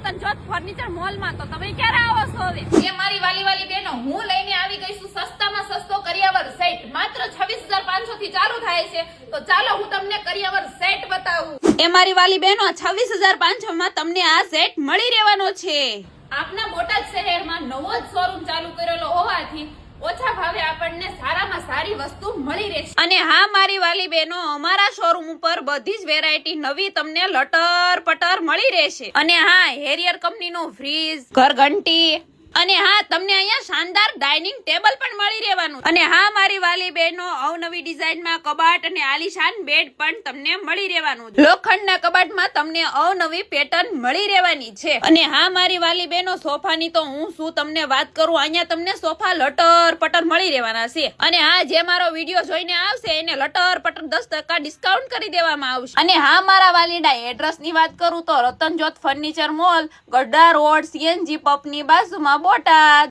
રતનજોત furniture મોલમાં. તો તમે ક્યારે આવો છો? હવે એ મારી વાલી બહેનો, હું લઈને આવી ગઈ છું સસ્તામાં સસ્તો કરિયાવર સેટ. માત્ર 26,500 થી ચાલુ થાય છે. તો ચાલો હું તમને કરિયાવર સેટ બતાવું. એ મારી વાલી બહેનો, 26,500 માં તમને આ સેટ મળી રહેવાનો છે. આપના બોટાદ શહેરમાં નવો જ શોરૂમ ચાલુ કરેલો હોવાથી ઓછા ભાવે આપણને સારામાં સારી વસ્તુ મળી રહેશે. અને હા મારી વાલી બહેનો, અમારા શોરૂમ ઉપર બધી જ વેરાયટી નવી તમને લટર પટર મળી રહેશે. અને હા, હેરિયર કંપનીનું ફ્રીજ, ઘરઘંટી, અને હા તમને અહીંયા શાનદાર ડાઇનિંગ ટેબલ પણ મળી રહેવાનું. અને હા મારી વાલી બહેનો, અવનવી ડિઝાઇનમાં કબાટ અને આલીશાન બેડ પણ તમને મળી રહેવાનું. લોખંડના કબાટમાં તમને અવનવી પેટર્ન મળી રહેવાની છે. અને હા મારી વાલી બહેનો, સોફાની તો હું શું તમને વાત કરું, અહીંયા તમને સોફા લટર પટર મળી રહેવાના છે. અને હા, જે મારો વિડીયો જોઈને આવશે એને લટર પટર 10% ડિસ્કાઉન્ટ કરી દેવામાં આવશે. અને હા મારા વાલીડા, એડ્રેસની વાત કરું તો Ratanjot furniture mall, Gadhada road, CNG પંપની બાજુમાં, બોટાદ.